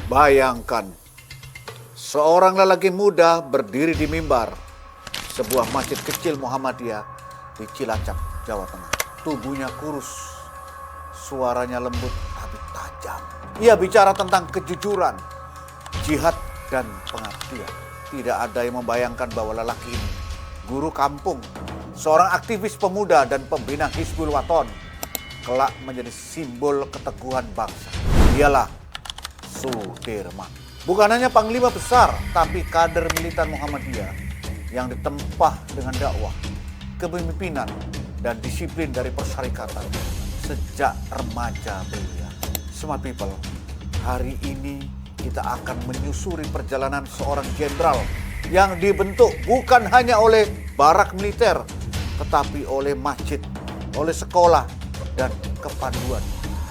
Bayangkan, seorang lelaki muda berdiri di mimbar sebuah masjid kecil Muhammadiyah di Cilacap, Jawa Tengah. Tubuhnya kurus, suaranya lembut tapi tajam. Ia bicara tentang kejujuran, jihad, dan pengabdian. Tidak ada yang membayangkan bahwa lelaki ini, guru kampung, seorang aktivis pemuda dan pembina Hizbul Wathon, kelak menjadi simbol keteguhan bangsa. Dialah Sudirman. Bukan hanya panglima besar, tapi kader militan Muhammadiyah yang ditempa dengan dakwah, kepemimpinan, dan disiplin dari persyarikatan sejak remaja belia. Smart people, hari ini kita akan menyusuri perjalanan seorang jenderal yang dibentuk bukan hanya oleh barak militer, tetapi oleh masjid, oleh sekolah, dan kepanduan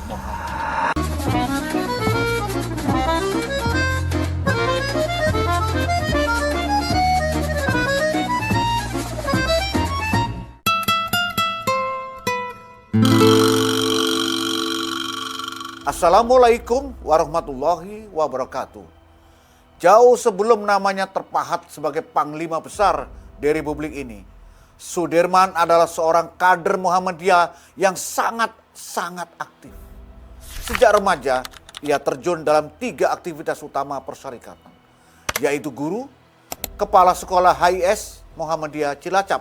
Muhammad. Assalamualaikum warahmatullahi wabarakatuh. Jauh sebelum namanya terpahat sebagai panglima besar di Republik ini, Sudirman adalah seorang kader Muhammadiyah yang sangat aktif. Sejak remaja, ia terjun dalam 3 aktivitas utama persyarikatan, yaitu guru, kepala sekolah HIS Muhammadiyah Cilacap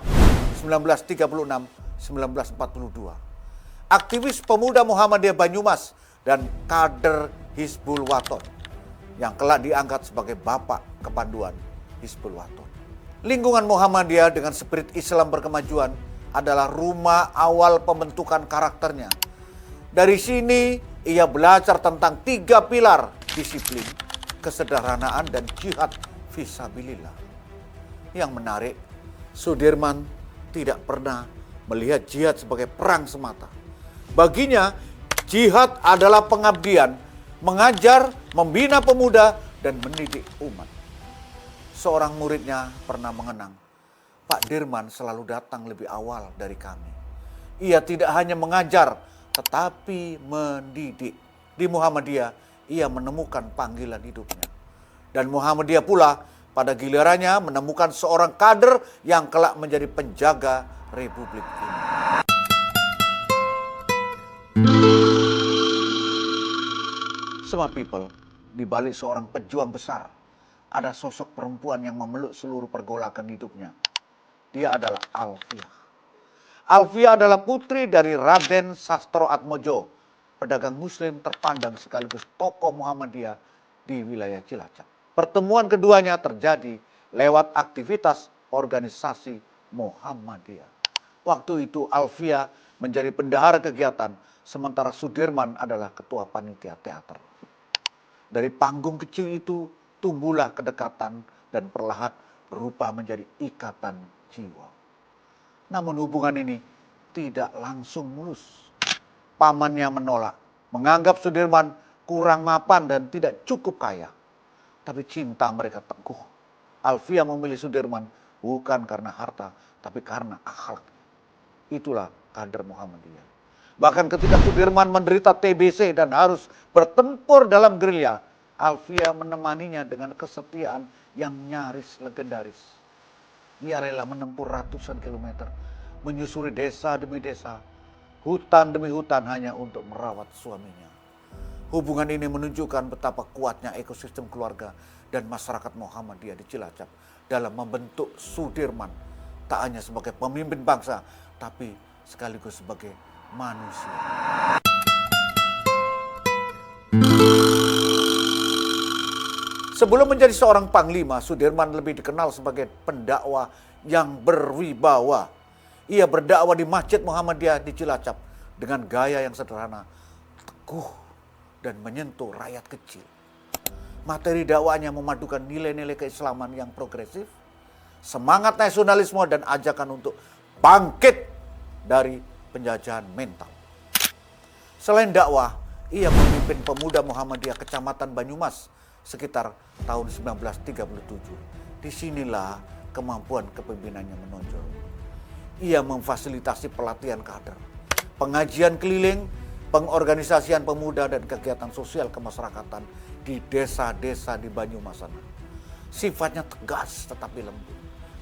1936-1942, aktivis pemuda Muhammadiyah Banyumas, dan kader Hizbul Wathon yang kelak diangkat sebagai bapak kepanduan Hizbul Wathon. Lingkungan Muhammadiyah dengan spirit Islam berkemajuan adalah rumah awal pembentukan karakternya. Dari sini ia belajar tentang 3 pilar: disiplin, kesederhanaan, dan jihad fisabilillah. Yang menarik, Sudirman tidak pernah melihat jihad sebagai perang semata. Baginya, jihad adalah pengabdian, mengajar, membina pemuda, dan mendidik umat. Seorang muridnya pernah mengenang, Pak Dirman selalu datang lebih awal dari kami. Ia tidak hanya mengajar, tetapi mendidik. Di Muhammadiyah, ia menemukan panggilan hidupnya. Dan Muhammadiyah pula pada gilirannya menemukan seorang kader yang kelak menjadi penjaga Republik ini. Smart people, di balik seorang pejuang besar, ada sosok perempuan yang memeluk seluruh pergolakan hidupnya. Dia adalah Alfiah. Alfiah adalah putri dari Raden Sastro Atmojo, pedagang muslim terpandang sekaligus tokoh Muhammadiyah di wilayah Cilacap. Pertemuan keduanya terjadi lewat aktivitas organisasi Muhammadiyah. Waktu itu Alfiah menjadi bendahara kegiatan, sementara Sudirman adalah ketua panitia teater. Dari panggung kecil itu tumbuhlah kedekatan dan perlahan berubah menjadi ikatan jiwa. Namun hubungan ini tidak langsung mulus. Pamannya menolak, menganggap Sudirman kurang mapan dan tidak cukup kaya. Tapi cinta mereka teguh. Alfiah memilih Sudirman bukan karena harta, tapi karena akhlak. Itulah kader Muhammadiyah. Bahkan ketika Sudirman menderita TBC dan harus bertempur dalam gerilya, Alfiah menemaninya dengan kesetiaan yang nyaris legendaris. Ia rela menempuh ratusan kilometer, menyusuri desa demi desa, hutan demi hutan hanya untuk merawat suaminya. Hubungan ini menunjukkan betapa kuatnya ekosistem keluarga dan masyarakat Muhammadiyah di Cilacap dalam membentuk Sudirman, tak hanya sebagai pemimpin bangsa, tapi sekaligus sebagai manusia. Sebelum menjadi seorang panglima, Sudirman lebih dikenal sebagai pendakwah yang berwibawa. Ia berdakwah di Masjid Muhammadiyah di Cilacap dengan gaya yang sederhana, teguh, dan menyentuh rakyat kecil. Materi dakwahnya memadukan nilai-nilai keislaman yang progresif, semangat nasionalisme, dan ajakan untuk bangkit dari penjajahan mental. Selain dakwah, ia memimpin pemuda Muhammadiyah Kecamatan Banyumas sekitar tahun 1937. Disinilah kemampuan kepemimpinannya menonjol. Ia memfasilitasi pelatihan kader, pengajian keliling, pengorganisasian pemuda dan kegiatan sosial kemasyarakatan di desa-desa di Banyumasana. Sifatnya tegas tetapi lembut.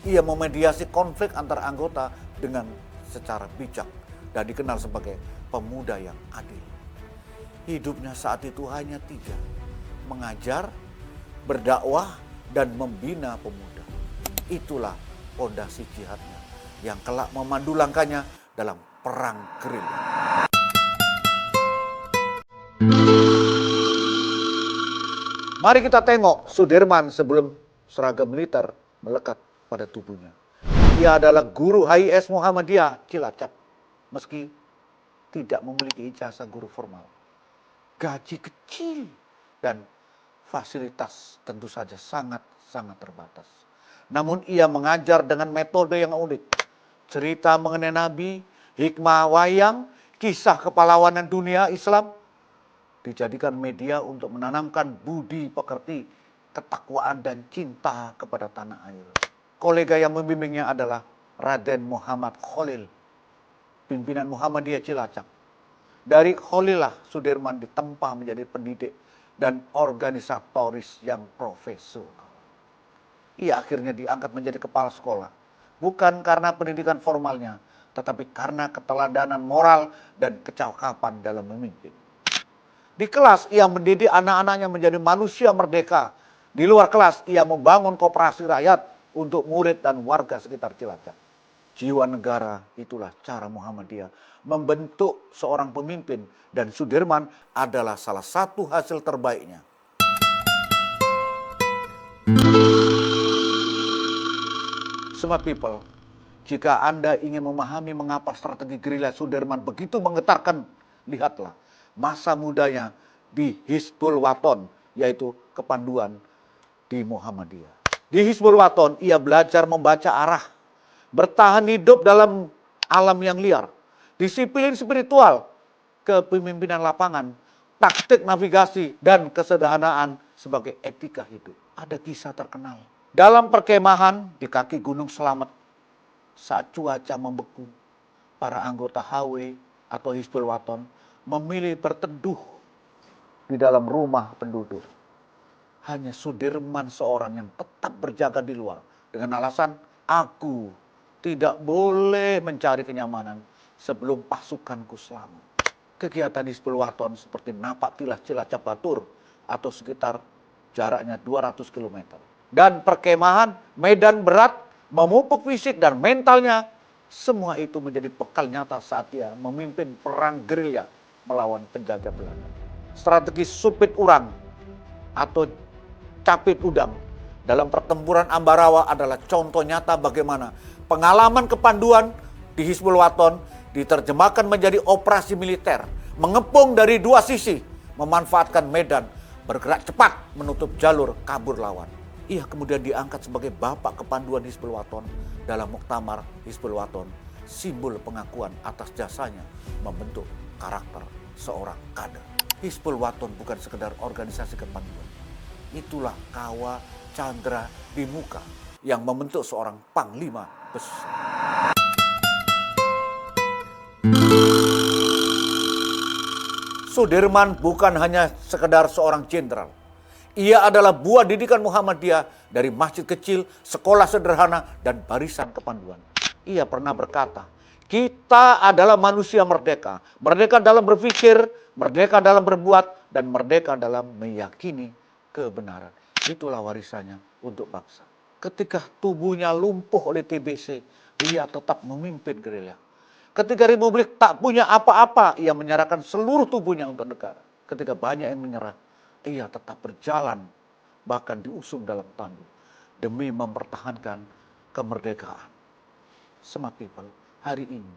Ia memediasi konflik antar anggota dengan secara bijak dan dikenal sebagai pemuda yang adil. Hidupnya saat itu hanya 3, mengajar, berdakwah, dan membina pemuda. Itulah fondasi jihadnya yang kelak memandu langkahnya dalam perang gerilya. Mari kita tengok Sudirman sebelum seragam militer melekat pada tubuhnya. Ia adalah guru HIS Muhammadiyah Cilacap, meski tidak memiliki ijazah guru formal. Gaji kecil dan fasilitas tentu saja sangat terbatas. Namun ia mengajar dengan metode yang unik. Cerita mengenai Nabi, hikmah wayang, kisah kepahlawanan dunia Islam dijadikan media untuk menanamkan budi pekerti, ketakwaan dan cinta kepada tanah air. Kolega yang membimbingnya adalah Raden Muhammad Khalil, pimpinan Muhammadiyah Cilacap. Dari Khalilah, Sudirman ditempa menjadi pendidik dan organisatoris yang profesional. Ia akhirnya diangkat menjadi kepala sekolah, bukan karena pendidikan formalnya, tetapi karena keteladanan moral dan kecakapan dalam memimpin. Di kelas, ia mendidik anak-anaknya menjadi manusia merdeka. Di luar kelas, ia membangun koperasi rakyat untuk murid dan warga sekitar Cilacap. Jiwa negara, itulah cara Muhammadiyah membentuk seorang pemimpin, dan Sudirman adalah salah satu hasil terbaiknya. Smart people, jika Anda ingin memahami mengapa strategi gerilya Sudirman begitu menggetarkan, lihatlah masa mudanya di Hizbul Waton, yaitu kepanduan di Muhammadiyah. Di Hizbul Waton, ia belajar membaca arah, bertahan hidup dalam alam yang liar, disiplin spiritual, kepemimpinan lapangan, taktik navigasi, dan kesederhanaan sebagai etika hidup. Ada kisah terkenal. Dalam perkemahan di kaki Gunung Slamet, saat cuaca membeku, para anggota HW atau Hizbul Waton memilih berteduh di dalam rumah penduduk. Hanya Sudirman seorang yang tetap berjaga di luar dengan alasan, aku tidak boleh mencari kenyamanan sebelum pasukanku selamat. Kegiatan Hizbul Waton seperti Napak Tilas Cilacap Batur atau sekitar jaraknya 200 km. Dan perkemahan, medan berat, memupuk fisik dan mentalnya, semua itu menjadi bekal nyata saat dia memimpin perang gerilya melawan penjajah Belanda. Strategi supit urang atau capit udang dalam pertempuran Ambarawa adalah contoh nyata bagaimana pengalaman kepanduan di Hizbul Waton diterjemahkan menjadi operasi militer, mengepung dari 2 sisi, memanfaatkan medan, bergerak cepat menutup jalur kabur lawan. Ia kemudian diangkat sebagai bapak kepanduan Hizbul Waton dalam Muktamar Hizbul Waton, simbol pengakuan atas jasanya membentuk karakter seorang kader. Hizbul Waton bukan sekedar organisasi kepanduan. Itulah kawah candra di muka yang membentuk seorang panglima besar. Sudirman bukan hanya sekedar seorang jenderal. Ia adalah buah didikan Muhammadiyah dari masjid kecil, sekolah sederhana, dan barisan kepanduan. Ia pernah berkata, kita adalah manusia merdeka. Merdeka dalam berpikir, merdeka dalam berbuat, dan merdeka dalam meyakini kebenaran. Itulah warisannya untuk bangsa. Ketika tubuhnya lumpuh oleh TBC, ia tetap memimpin gerilya. Ketika Republik tak punya apa-apa, ia menyerahkan seluruh tubuhnya untuk negara. Ketika banyak yang menyerah, ia tetap berjalan, bahkan diusung dalam tandu, demi mempertahankan kemerdekaan. Smart people, hari ini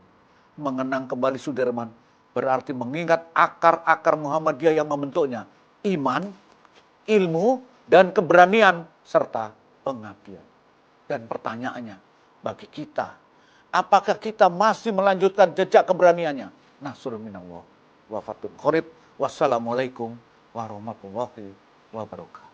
mengenang kembali Sudirman berarti mengingat akar-akar Muhammadiyah yang membentuknya, iman, ilmu, dan keberanian, serta pengabdian. Dan pertanyaannya bagi kita, apakah kita masih melanjutkan jejak keberaniannya? Nasrun minallah wa fathun qarib. Wassalamualaikum warahmatullahi wabarakatuh.